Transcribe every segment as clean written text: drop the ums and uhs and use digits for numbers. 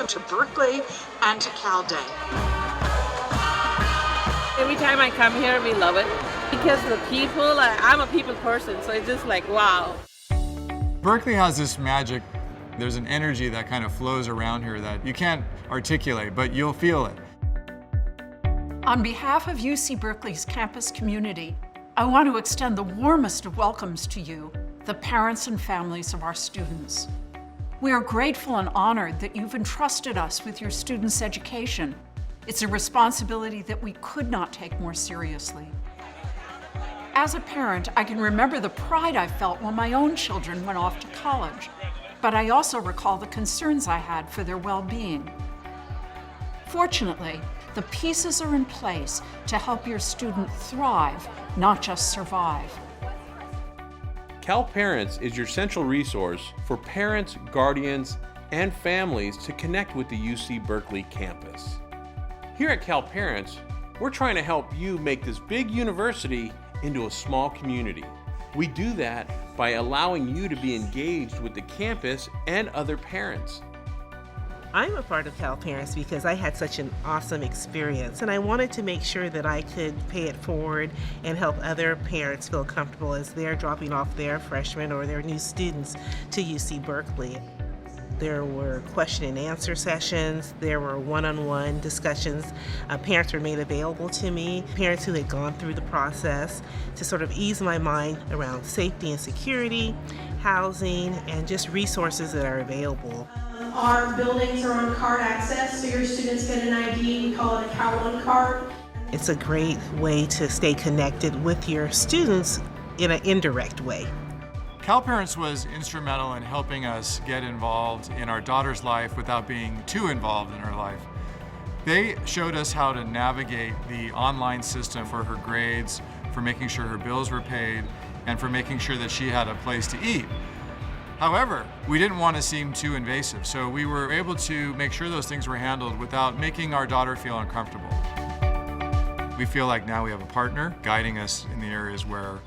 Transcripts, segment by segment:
welcome to Berkeley and to Cal Day. Every time I come here, we love it because the people, I'm a people person, so it's just like, wow. Berkeley has this magic. There's an energy that kind of flows around here that you can't articulate, but you'll feel it. On behalf of UC Berkeley's campus community, I want to extend the warmest of welcomes to you, the parents and families of our students. We are grateful and honored that you've entrusted us with your students' education. It's a responsibility that we could not take more seriously. As a parent, I can remember the pride I felt when my own children went off to college, but I also recall the concerns I had for their well-being. Fortunately, the pieces are in place to help your student thrive, not just survive. Cal Parents is your central resource for parents, guardians, and families to connect with the UC Berkeley campus. Here at Cal Parents, we're trying to help you make this big university into a small community. We do that by allowing you to be engaged with the campus and other parents. I'm a part of Cal Parents because I had such an awesome experience, and I wanted to make sure that I could pay it forward and help other parents feel comfortable as they're dropping off their freshmen or their new students to UC Berkeley. There were question and answer sessions, there were one-on-one discussions. Parents were made available to me, parents who had gone through the process, to sort of ease my mind around safety and security, housing, and just resources that are available. Our buildings are on card access, so your students get an ID. We call it a Cal One card. It's a great way to stay connected with your students in an indirect way. Cal Parents was instrumental in helping us get involved in our daughter's life without being too involved in her life. They showed us how to navigate the online system for her grades, for making sure her bills were paid, and for making sure that she had a place to eat. However, we didn't want to seem too invasive, so we were able to make sure those things were handled without making our daughter feel uncomfortable. We feel like now we have a partner guiding us in the areas where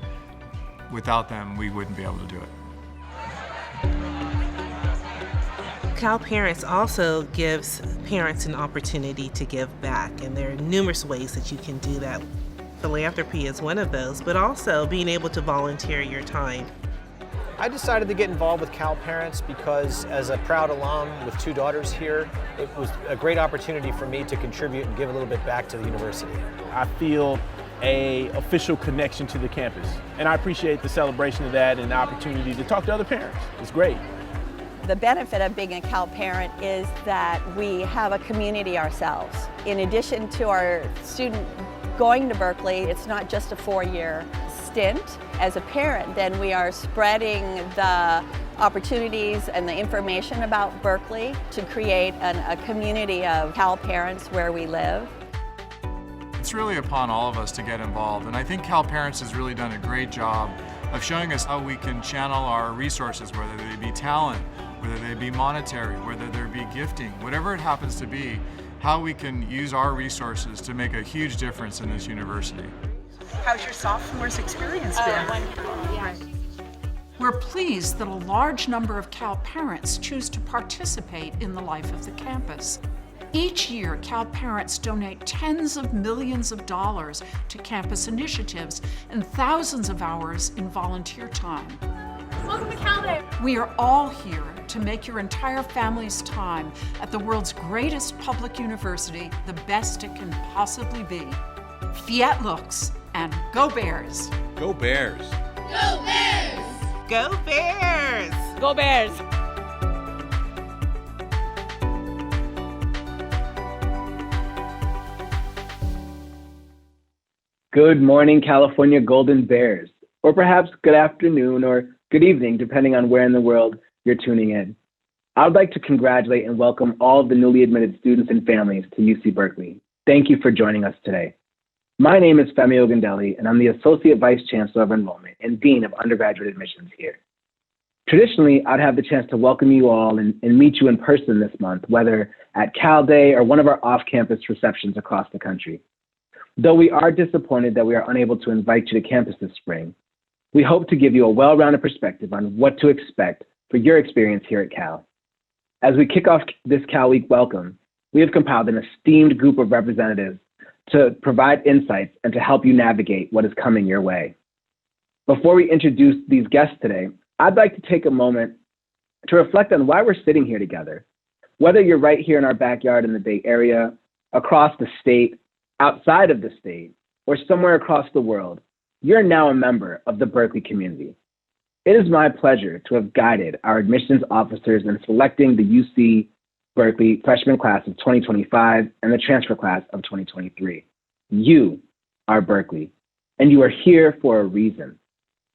without them, we wouldn't be able to do it. Cal Parents also gives parents an opportunity to give back, and there are numerous ways that you can do that. Philanthropy is one of those, but also being able to volunteer your time. I decided to get involved with Cal Parents because as a proud alum with two daughters here, it was a great opportunity for me to contribute and give a little bit back to the university. I feel an official connection to the campus, and I appreciate the celebration of that and the opportunity to talk to other parents. It's great. The benefit of being a Cal Parent is that we have a community ourselves. In addition to our student going to Berkeley, it's not just a 4-year stint. As a parent, then we are spreading the opportunities and the information about Berkeley to create a community of Cal Parents where we live. It's really upon all of us to get involved, and I think Cal Parents has really done a great job of showing us how we can channel our resources, whether they be talent, whether they be monetary, whether there be gifting, whatever it happens to be, how we can use our resources to make a huge difference in this university. How's your sophomore's experience been? We're pleased that a large number of Cal Parents choose to participate in the life of the campus. Each year, Cal Parents donate tens of millions of dollars to campus initiatives and thousands of hours in volunteer time. Welcome to Cal Day. We are all here to make your entire family's time at the world's greatest public university the best it can possibly be. Fiat Lux and Go Bears! Go Bears! Go Bears! Go Bears! Go Bears! Good morning, California Golden Bears, or perhaps good afternoon or good evening, depending on where in the world you're tuning in. I would like to congratulate and welcome all of the newly admitted students and families to UC Berkeley. Thank you for joining us today. My name is Femi Ogundeli, and I'm the Associate Vice Chancellor of Enrollment and Dean of Undergraduate Admissions here. Traditionally, I'd have the chance to welcome you all and meet you in person this month, whether at Cal Day or one of our off-campus receptions across the country. Though we are disappointed that we are unable to invite you to campus this spring, we hope to give you a well-rounded perspective on what to expect for your experience here at Cal. As we kick off this Cal Week welcome, we have compiled an esteemed group of representatives to provide insights and to help you navigate what is coming your way. Before we introduce these guests today, I'd like to take a moment to reflect on why we're sitting here together. Whether you're right here in our backyard in the Bay Area, across the state, outside of the state, or somewhere across the world, you're now a member of the Berkeley community. It is my pleasure to have guided our admissions officers in selecting the UC Berkeley freshman class of 2025 and the transfer class of 2023. You are Berkeley, and you are here for a reason.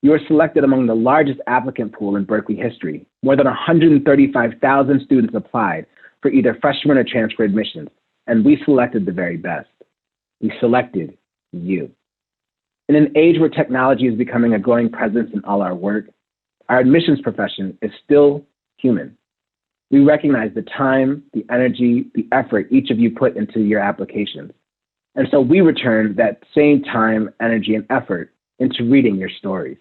You are selected among the largest applicant pool in Berkeley history. More than 135,000 students applied for either freshman or transfer admissions, and we selected the very best. We selected you. In an age where technology is becoming a growing presence in all our work, our admissions profession is still human. We recognize the time, the energy, the effort each of you put into your applications. And so we return that same time, energy, and effort into reading your stories.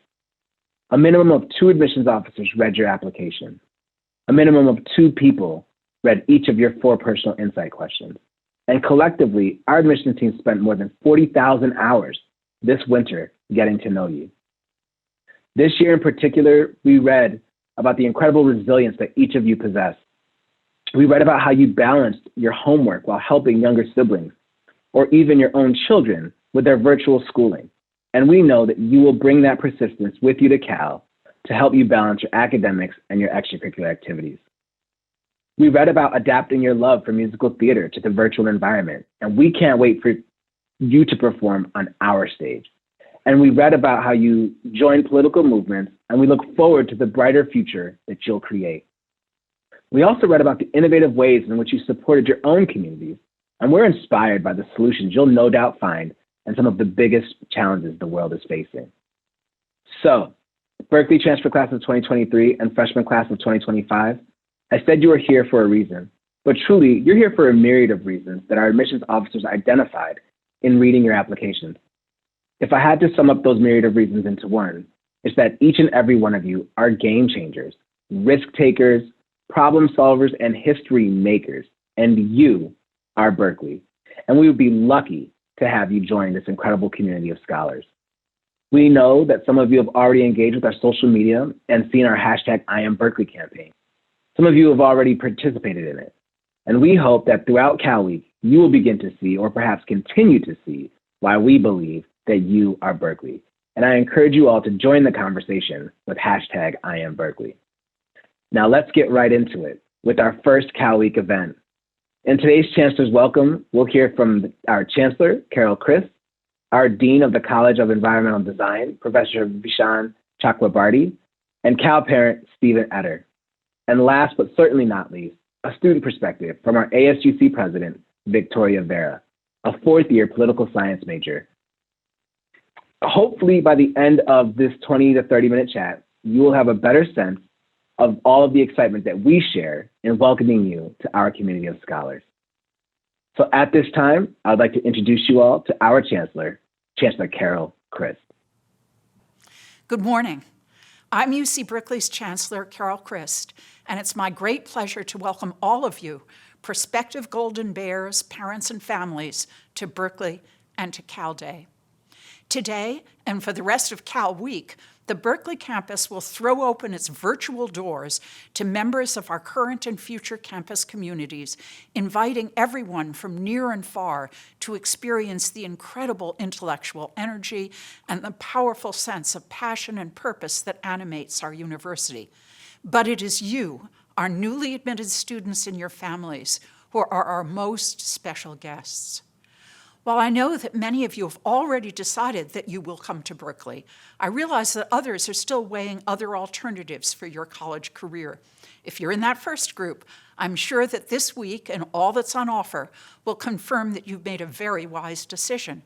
A minimum of 2 admissions officers read your application. A minimum of 2 people read each of your 4 personal insight questions. And collectively, our admissions team spent more than 40,000 hours this winter getting to know you. This year in particular, we read about the incredible resilience that each of you possess. We read about how you balanced your homework while helping younger siblings, or even your own children with their virtual schooling. And we know that you will bring that persistence with you to Cal to help you balance your academics and your extracurricular activities. We read about adapting your love for musical theater to the virtual environment, and we can't wait for you to perform on our stage. And we read about how you joined political movements, and we look forward to the brighter future that you'll create. We also read about the innovative ways in which you supported your own communities, and we're inspired by the solutions you'll no doubt find and some of the biggest challenges the world is facing. So, Berkeley transfer class of 2023 and freshman class of 2025, I said you were here for a reason, but truly, you're here for a myriad of reasons that our admissions officers identified in reading your applications. If I had to sum up those myriad of reasons into one, it's that each and every one of you are game changers, risk takers, problem solvers, and history makers, and you are Berkeley. And we would be lucky to have you join this incredible community of scholars. We know that some of you have already engaged with our social media and seen our hashtag #IamBerkeley campaign. Some of you have already participated in it. And we hope that throughout Cal Week, you will begin to see, or perhaps continue to see, why we believe that you are Berkeley. And I encourage you all to join the conversation with hashtag #IamBerkeley. Now let's get right into it with our first Cal Week event. In today's Chancellor's Welcome, we'll hear from our Chancellor, Carol Christ, our Dean of the College of Environmental Design, Professor Vishaan Chakrabarty, and Cal parent, Stephen Etter. And last but certainly not least, a student perspective from our ASUC President, Victoria Vera, a 4th-year political science major. Hopefully by the end of this 20 to 30-minute chat, you will have a better sense of all of the excitement that we share in welcoming you to our community of scholars. So at this time, I would like to introduce you all to our Chancellor, Chancellor Carol Christ. Good morning. I'm UC Berkeley's Chancellor, Carol Christ, and it's my great pleasure to welcome all of you, prospective Golden Bears, parents, and families, to Berkeley and to Cal Day. Today, and for the rest of Cal Week, the Berkeley campus will throw open its virtual doors to members of our current and future campus communities, inviting everyone from near and far to experience the incredible intellectual energy and the powerful sense of passion and purpose that animates our university. But it is you, our newly admitted students and your families, who are our most special guests. While I know that many of you have already decided that you will come to Berkeley, I realize that others are still weighing other alternatives for your college career. If you're in that first group, I'm sure that this week and all that's on offer will confirm that you've made a very wise decision.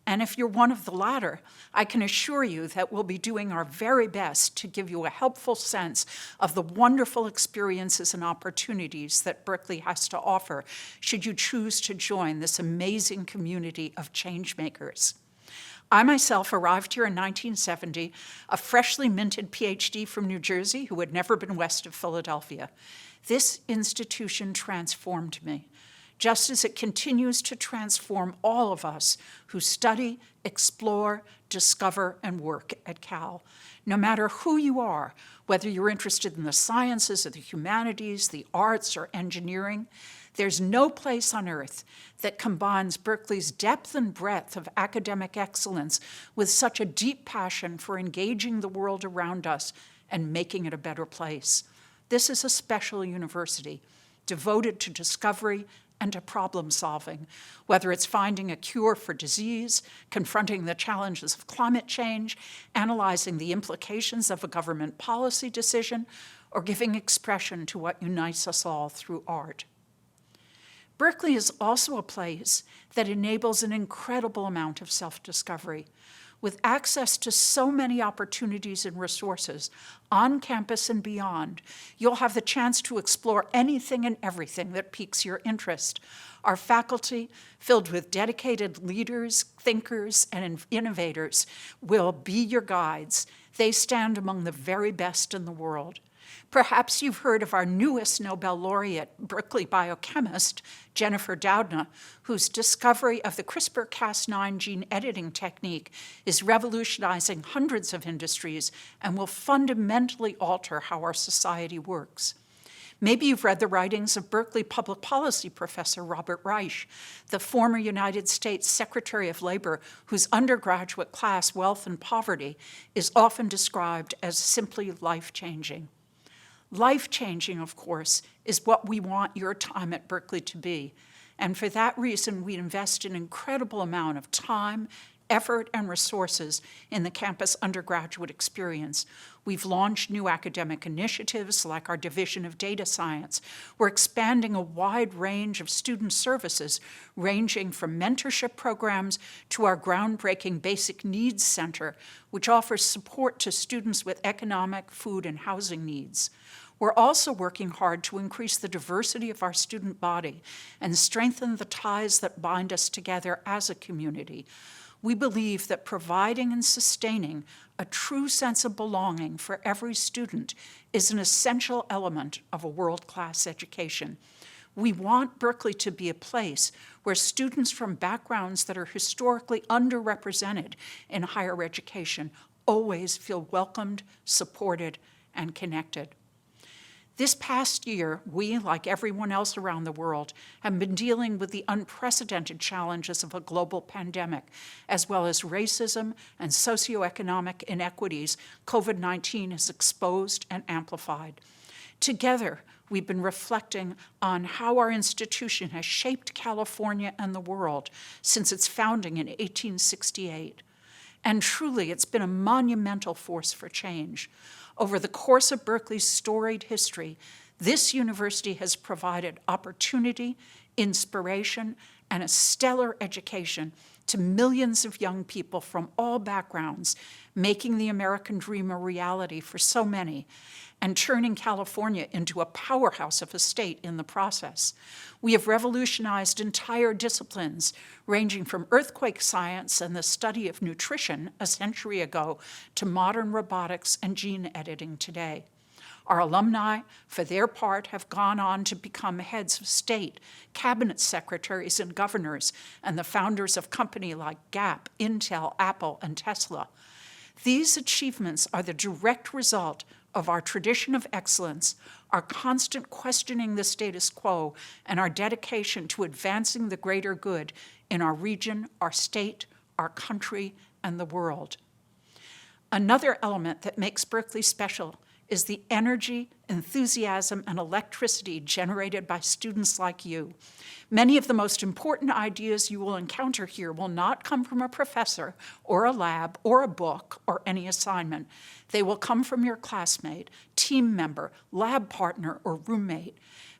And if you're one of the latter, I can assure you that we'll be doing our very best to give you a helpful sense of the wonderful experiences and opportunities that Berkeley has to offer should you choose to join this amazing community of change makers. I myself arrived here in 1970, a freshly minted PhD from New Jersey who had never been west of Philadelphia. This institution transformed me, just as it continues to transform all of us who study, explore, discover, and work at Cal. No matter who you are, whether you're interested in the sciences or the humanities, the arts, or engineering, there's no place on earth that combines Berkeley's depth and breadth of academic excellence with such a deep passion for engaging the world around us and making it a better place. This is a special university devoted to discovery and to problem solving, whether it's finding a cure for disease, confronting the challenges of climate change, analyzing the implications of a government policy decision, or giving expression to what unites us all through art. Berkeley is also a place that enables an incredible amount of self-discovery. With access to so many opportunities and resources on campus and beyond, you'll have the chance to explore anything and everything that piques your interest. Our faculty, filled with dedicated leaders, thinkers, and innovators, will be your guides. They stand among the very best in the world. Perhaps you've heard of our newest Nobel laureate, Berkeley biochemist, Jennifer Doudna, whose discovery of the CRISPR-Cas9 gene editing technique is revolutionizing hundreds of industries and will fundamentally alter how our society works. Maybe you've read the writings of Berkeley public policy professor Robert Reich, the former United States Secretary of Labor, whose undergraduate class, Wealth and Poverty, is often described as simply life-changing. Life-changing, of course, is what we want your time at Berkeley to be. And for that reason, we invest an incredible amount of time, effort, and resources in the campus undergraduate experience. We've launched new academic initiatives like our Division of Data Science. We're expanding a wide range of student services, ranging from mentorship programs to our groundbreaking Basic Needs Center, which offers support to students with economic, food, and housing needs. We're also working hard to increase the diversity of our student body and strengthen the ties that bind us together as a community. We believe that providing and sustaining a true sense of belonging for every student is an essential element of a world-class education. We want Berkeley to be a place where students from backgrounds that are historically underrepresented in higher education always feel welcomed, supported, and connected. This past year, we, like everyone else around the world, have been dealing with the unprecedented challenges of a global pandemic, as well as racism and socioeconomic inequities COVID-19 has exposed and amplified. Together, we've been reflecting on how our institution has shaped California and the world since its founding in 1868. And truly, it's been a monumental force for change. Over the course of Berkeley's storied history, this university has provided opportunity, inspiration, and a stellar education to millions of young people from all backgrounds, making the American dream a reality for so many, and turning California into a powerhouse of a state in the process. We have revolutionized entire disciplines, ranging from earthquake science and the study of nutrition a century ago to modern robotics and gene editing today. Our alumni, for their part, have gone on to become heads of state, cabinet secretaries, and governors, and the founders of companies like Gap, Intel, Apple, and Tesla. These achievements are the direct result of our tradition of excellence, our constant questioning the status quo, and our dedication to advancing the greater good in our region, our state, our country, and the world. Another element that makes Berkeley special is the energy, enthusiasm, and electricity generated by students like you. Many of the most important ideas you will encounter here will not come from a professor or a lab or a book or any assignment. They will come from your classmate, team member, lab partner, or roommate.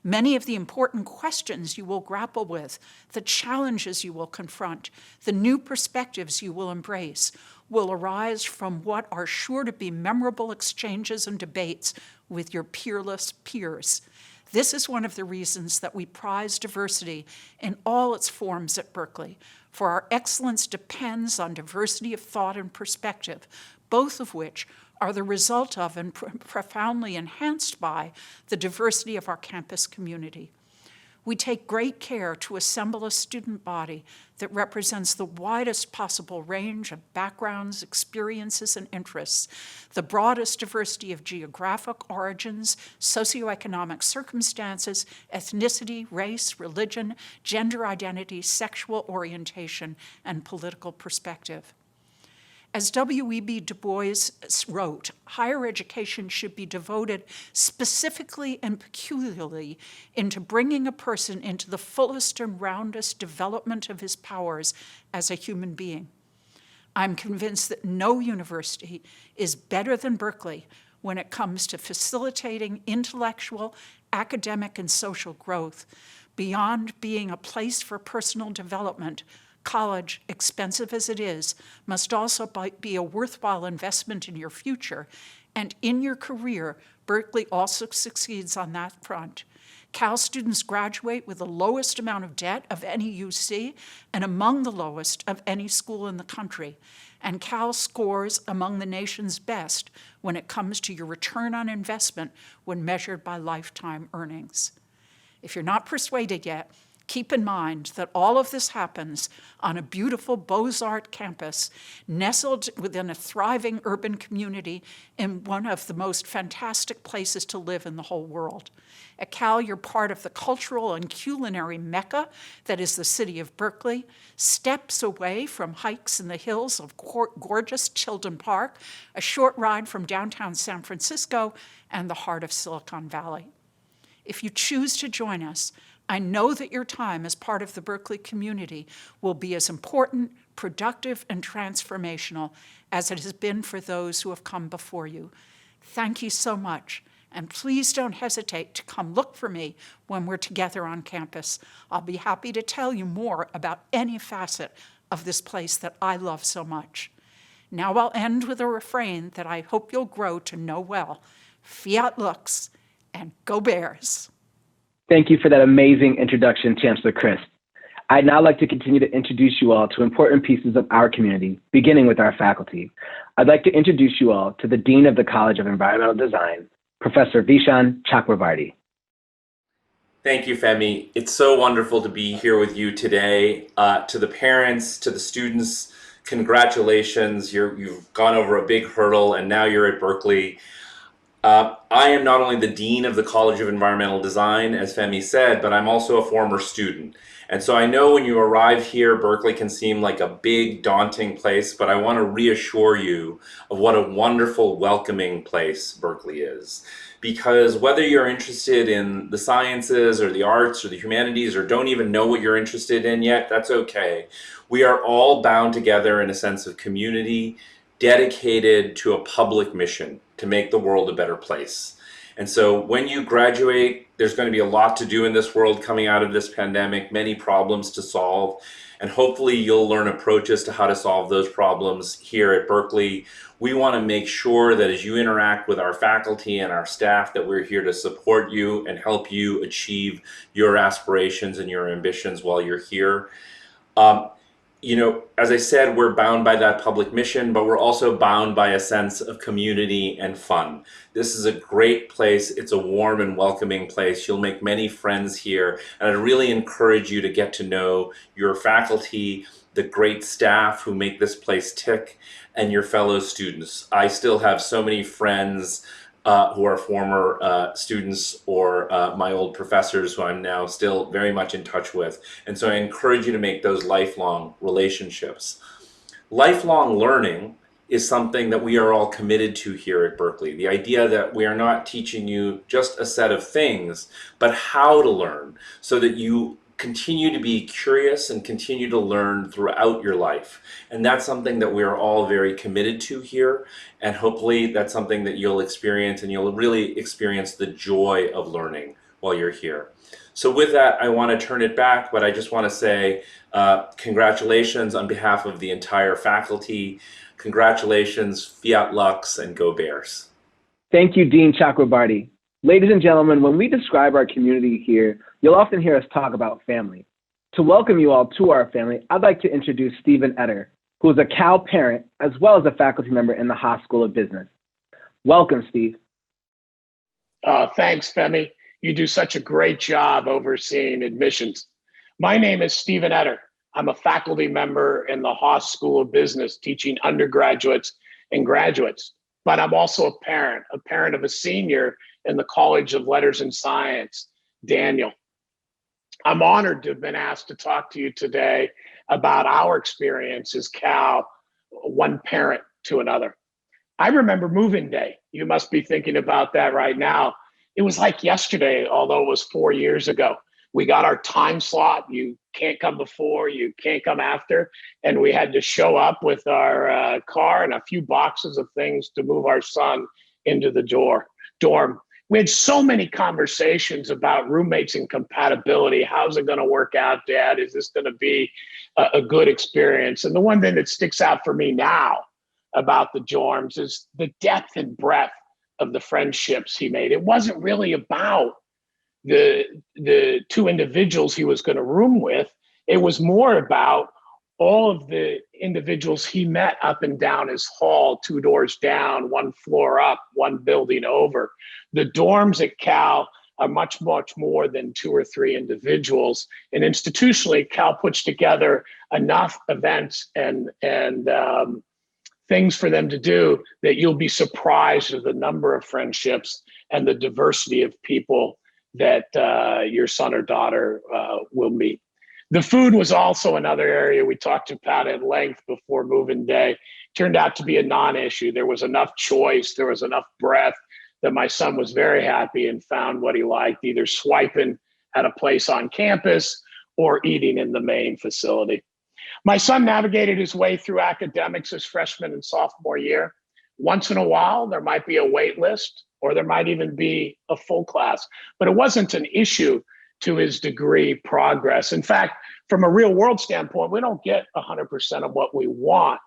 Many of the important questions you will grapple with, the challenges you will confront, the new perspectives you will embrace, will arise from what are sure to be memorable exchanges and debates with your peerless peers. This is one of the reasons that we prize diversity in all its forms at Berkeley, for our excellence depends on diversity of thought and perspective, both of which are the result of and profoundly enhanced by the diversity of our campus community. We take great care to assemble a student body that represents the widest possible range of backgrounds, experiences, and interests, the broadest diversity of geographic origins, socioeconomic circumstances, ethnicity, race, religion, gender identity, sexual orientation, and political perspective. As W.E.B. Du Bois wrote, higher education should be devoted specifically and peculiarly into bringing a person into the fullest and roundest development of his powers as a human being. I'm convinced that no university is better than Berkeley when it comes to facilitating intellectual, academic, and social growth. Beyond being a place for personal development, college, expensive as it is, must also be a worthwhile investment in your future. And in your career, Berkeley also succeeds on that front. Cal students graduate with the lowest amount of debt of any UC and among the lowest of any school in the country. And Cal scores among the nation's best when it comes to your return on investment when measured by lifetime earnings. If you're not persuaded yet, keep in mind that all of this happens on a beautiful Beaux-Arts campus nestled within a thriving urban community in one of the most fantastic places to live in the whole world. At Cal, you're part of the cultural and culinary mecca that is the city of Berkeley, steps away from hikes in the hills of gorgeous Chilton Park, a short ride from downtown San Francisco, and the heart of Silicon Valley. If you choose to join us, I know that your time as part of the Berkeley community will be as important, productive, and transformational as it has been for those who have come before you. Thank you so much, and please don't hesitate to come look for me when we're together on campus. I'll be happy to tell you more about any facet of this place that I love so much. Now I'll end with a refrain that I hope you'll grow to know well. Fiat Lux, and go Bears. Thank you for that amazing introduction, Chancellor Christ. I'd now like to continue to introduce you all to important pieces of our community, beginning with our faculty. I'd like to introduce you all to the Dean of the College of Environmental Design, Professor Vishaan Chakravarty. Thank you, Femi. It's so wonderful to be here with you today. To the parents, to the students, congratulations. You've gone over a big hurdle and now you're at Berkeley. I am not only the Dean of the College of Environmental Design, as Femi said, but I'm also a former student. And so I know when you arrive here, Berkeley can seem like a big, daunting place, but I want to reassure you of what a wonderful, welcoming place Berkeley is. Because whether you're interested in the sciences or the arts or the humanities or don't even know what you're interested in yet, that's okay. We are all bound together in a sense of community, dedicated to a public mission to make the world a better place. And so when you graduate, there's going to be a lot to do in this world coming out of this pandemic, many problems to solve, and hopefully you'll learn approaches to how to solve those problems here at Berkeley. We want to make sure that as you interact with our faculty and our staff, that we're here to support you and help you achieve your aspirations and your ambitions while you're here. You know, as I said, we're bound by that public mission, but we're also bound by a sense of community and fun. This is a great place. It's a warm and welcoming place. You'll make many friends here, and I'd really encourage you to get to know your faculty, the great staff who make this place tick, and your fellow students. I still have so many friends who are former students or my old professors who I'm now still very much in touch with. And so I encourage you to make those lifelong relationships. Lifelong learning is something that we are all committed to here at Berkeley. The idea that we are not teaching you just a set of things, but how to learn so that you continue to be curious and continue to learn throughout your life. And that's something that we are all very committed to here. And hopefully that's something that you'll experience, and you'll really experience the joy of learning while you're here. So with that, I want to turn it back, but I just want to say congratulations on behalf of the entire faculty. Congratulations, Fiat Lux, and go Bears. Thank you, Dean Chakravarty. Ladies and gentlemen, when we describe our community here, you'll often hear us talk about family. To welcome you all to our family, I'd like to introduce Stephen Etter, who is a Cal parent as well as a faculty member in the Haas School of Business. Welcome, Steve. Thanks, Femi. You do such a great job overseeing admissions. My name is Stephen Etter. I'm a faculty member in the Haas School of Business, teaching undergraduates and graduates. But I'm also a parent of a senior in the College of Letters and Science, Daniel. I'm honored to have been asked to talk to you today about our experience as Cal, one parent to another. I remember moving day. You must be thinking about that right now. It was like yesterday, although it was 4 years ago. We got our time slot. You can't come before, you can't come after. And we had to show up with our car and a few boxes of things to move our son into the dorm. We had so many conversations about roommates and compatibility. How's it going to work out, Dad? Is this going to be a good experience? And the one thing that sticks out for me now about the dorms is the depth and breadth of the friendships he made. It wasn't really about the two individuals he was going to room with. It was more about all of the individuals he met up and down his hall, 2 doors down, 1 floor up, 1 building over. The dorms at Cal are much, much more than 2 or 3 individuals. And institutionally, Cal puts together enough events and things for them to do that you'll be surprised at the number of friendships and the diversity of people that your son or daughter will meet. The food was also another area we talked about at length before moving day. Turned out to be a non-issue. There was enough choice, there was enough breadth that my son was very happy and found what he liked, either swiping at a place on campus or eating in the main facility. My son navigated his way through academics his freshman and sophomore year. Once in a while, there might be a wait list, or there might even be a full class, but it wasn't an issue to his degree progress. In fact, from a real world standpoint, we don't get 100% of what we want.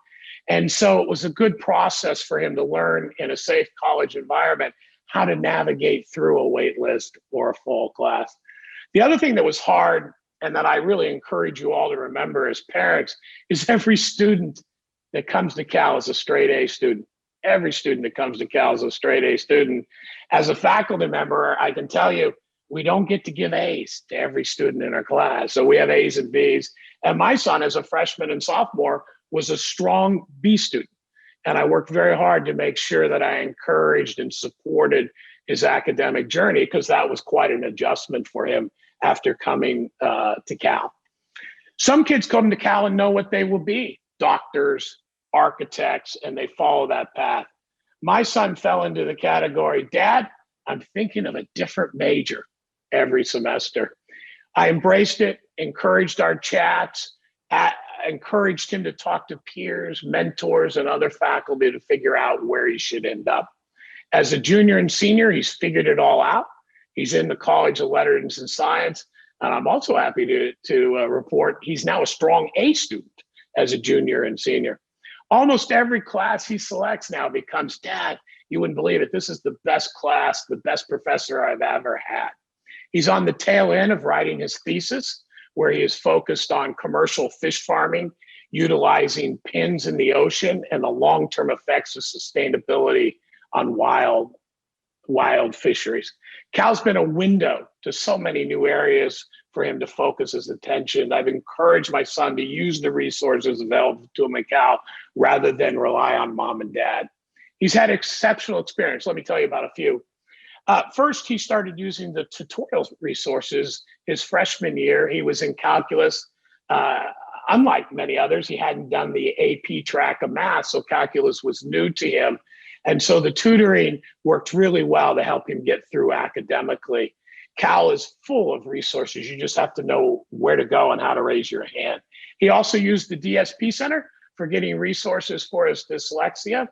And so it was a good process for him to learn in a safe college environment how to navigate through a wait list or a full class. The other thing that was hard, and that I really encourage you all to remember as parents, is every student that comes to Cal is a straight A student. Every student that comes to Cal is a straight A student. As a faculty member, I can tell you, we don't get to give A's to every student in our class. So we have A's and B's. And my son, as a freshman and sophomore, was a strong B student. And I worked very hard to make sure that I encouraged and supported his academic journey, because that was quite an adjustment for him after coming to Cal. Some kids come to Cal and know what they will be: doctors, architects, and they follow that path. My son fell into the category, Dad, I'm thinking of a different major every semester. I embraced it, encouraged our chats, encouraged him to talk to peers, mentors, and other faculty to figure out where he should end up. As a junior and senior, he's figured it all out. He's in the College of Letters and Science, and I'm also happy to report he's now a strong A student as a junior and senior. Almost every class he selects now becomes, Dad, you wouldn't believe it, this is the best class, the best professor I've ever had. He's on the tail end of writing his thesis, where he is focused on commercial fish farming, utilizing pins in the ocean and the long-term effects of sustainability on wild fisheries. Cal's been a window to so many new areas for him to focus his attention. I've encouraged my son to use the resources available to him at Cal rather than rely on mom and dad. He's had exceptional experience. Let me tell you about a few. First, he started using the tutorial resources his freshman year. He was in calculus. Unlike many others, he hadn't done the AP track of math, so calculus was new to him. And so the tutoring worked really well to help him get through academically. Cal is full of resources. You just have to know where to go and how to raise your hand. He also used the DSP Center for getting resources for his dyslexia.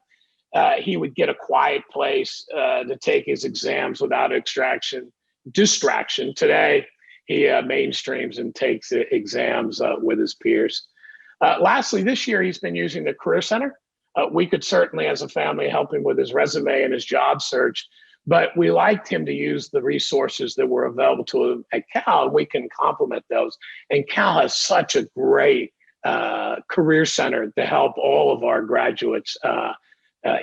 He would get a quiet place to take his exams without distraction. Today, he mainstreams and takes exams with his peers. Lastly, this year, he's been using the Career Center. We could certainly, as a family, help him with his resume and his job search, But we liked him to use the resources that were available to him at Cal, and we can complement those. And Cal has such a great career center to help all of our graduates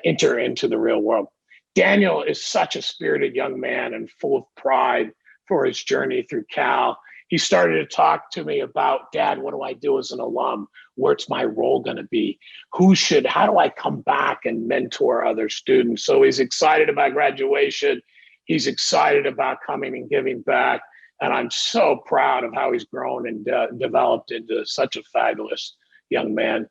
enter into the real world. Daniel is such a spirited young man and full of pride for his journey through Cal. He started to talk to me about, Dad, what do I do as an alum? What's my role going to be? How do I come back and mentor other students? So he's excited about graduation. He's excited about coming and giving back. And I'm so proud of how he's grown and developed into such a fabulous young man.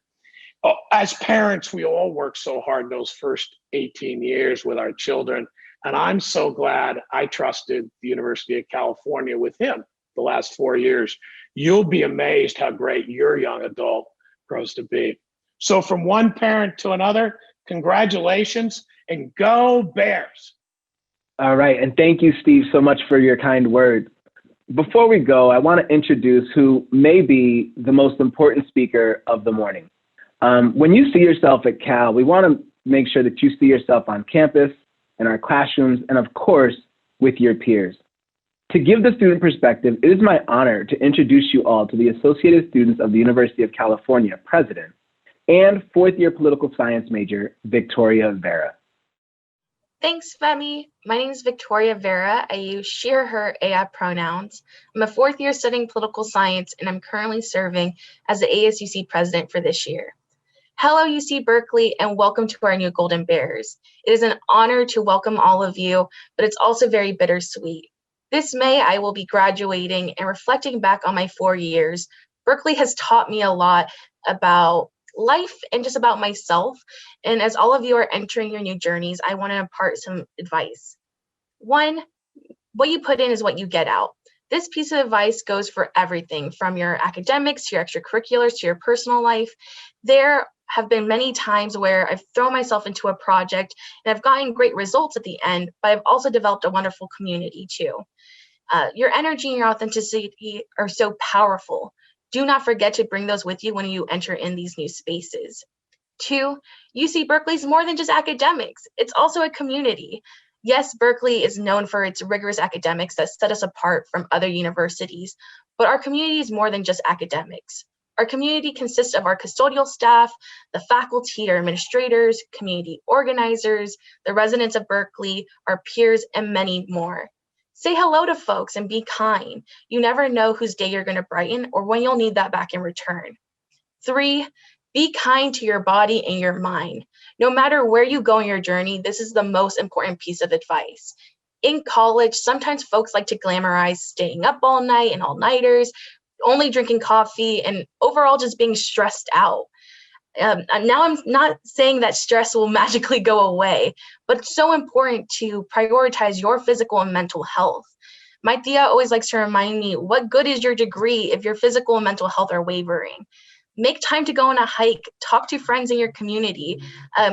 As parents, we all work so hard those first 18 years with our children. And I'm so glad I trusted the University of California with him the last 4 years. You'll be amazed how great your young adult grows to be. So from one parent to another, congratulations and go Bears. All right. And thank you, Steve, so much for your kind words. Before we go, I want to introduce who may be the most important speaker of the morning. When you see yourself at Cal, we want to make sure that you see yourself on campus, in our classrooms, and of course, with your peers. To give the student perspective, it is my honor to introduce you all to the Associated Students of the University of California President and fourth-year political science major, Victoria Vera. Thanks, Femi. My name is Victoria Vera. I use she, her, AI pronouns. I'm a fourth year studying political science, and I'm currently serving as the ASUC president for this year. Hello, UC Berkeley, and welcome to our new Golden Bears. It is an honor to welcome all of you, but it's also very bittersweet. This May, I will be graduating, and reflecting back on my 4 years, Berkeley has taught me a lot about life and just about myself. And as all of you are entering your new journeys, I want to impart some advice. One, what you put in is what you get out. This piece of advice goes for everything from your academics to your extracurriculars to your personal life. There have been many times where I've thrown myself into a project and I've gotten great results at the end, but I've also developed a wonderful community too. Your energy and your authenticity are so powerful. Do not forget to bring those with you when you enter in these new spaces. 2, UC Berkeley is more than just academics. It's also a community. Yes, Berkeley is known for its rigorous academics that set us apart from other universities, but our community is more than just academics. Our community consists of our custodial staff, the faculty, our administrators, community organizers, the residents of Berkeley, our peers, and many more. Say hello to folks and be kind. You never know whose day you're going to brighten or when you'll need that back in return. 3, be kind to your body and your mind. No matter where you go in your journey, this is the most important piece of advice. In college, sometimes folks like to glamorize staying up all night and all-nighters, only drinking coffee, and overall just being stressed out. Now I'm not saying that stress will magically go away, but it's so important to prioritize your physical and mental health. My tia always likes to remind me, what good is your degree if your physical and mental health are wavering? Make time to go on a hike, talk to friends in your community,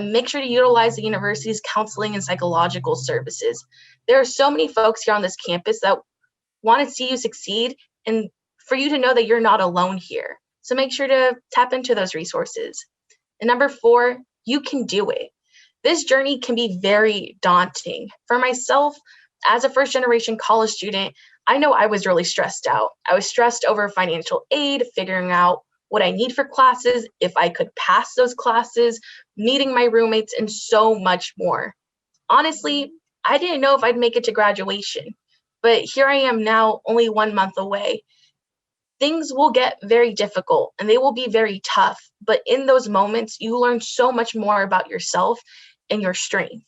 make sure to utilize the university's counseling and psychological services. There are so many folks here on this campus that want to see you succeed and for you to know that you're not alone here. So make sure to tap into those resources. And number 4, you can do it. This journey can be very daunting. For myself, as a first-generation college student, I know I was really stressed out. I was stressed over financial aid, figuring out what I need for classes, if I could pass those classes, meeting my roommates, and so much more. Honestly, I didn't know if I'd make it to graduation, but here I am now, only 1 month away. Things will get very difficult and they will be very tough, but in those moments, you learn so much more about yourself and your strength.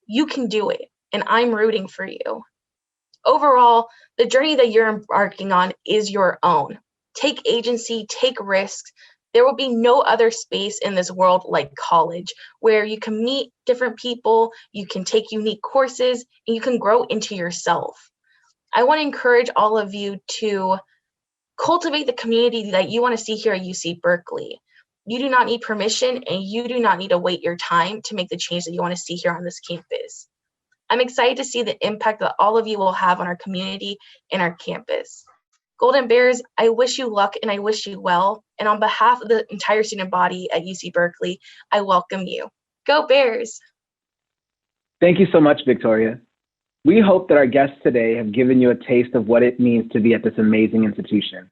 You can do it, and I'm rooting for you. Overall, the journey that you're embarking on is your own. Take agency, take risks. There will be no other space in this world like college, where you can meet different people, you can take unique courses, and you can grow into yourself. I want to encourage all of you to cultivate the community that you want to see here at UC Berkeley. You do not need permission, and you do not need to wait your time to make the change that you want to see here on this campus. I'm excited to see the impact that all of you will have on our community and our campus. Golden Bears, I wish you luck and I wish you well. And on behalf of the entire student body at UC Berkeley, I welcome you. Go Bears! Thank you so much, Victoria. We hope that our guests today have given you a taste of what it means to be at this amazing institution.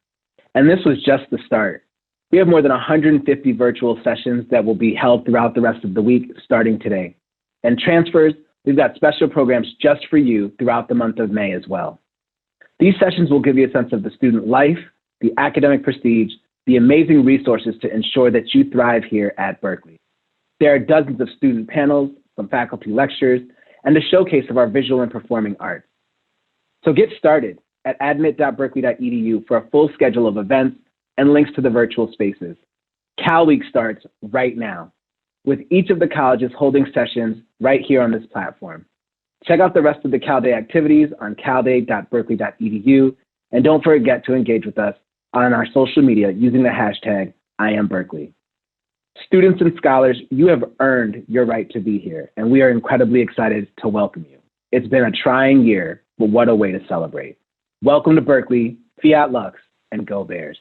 And this was just the start. We have more than 150 virtual sessions that will be held throughout the rest of the week, starting today. And transfers, we've got special programs just for you throughout the month of May as well. These sessions will give you a sense of the student life, the academic prestige, the amazing resources to ensure that you thrive here at Berkeley. There are dozens of student panels, some faculty lectures, and a showcase of our visual and performing arts. So get started at admit.berkeley.edu for a full schedule of events and links to the virtual spaces. Cal Week starts right now, with each of the colleges holding sessions right here on this platform. Check out the rest of the Cal Day activities on calday.berkeley.edu, and don't forget to engage with us on our social media using the hashtag #IamBerkeley. Students and scholars, you have earned your right to be here, and we are incredibly excited to welcome you. It's been a trying year, but what a way to celebrate. Welcome to Berkeley, Fiat Lux, and Go Bears.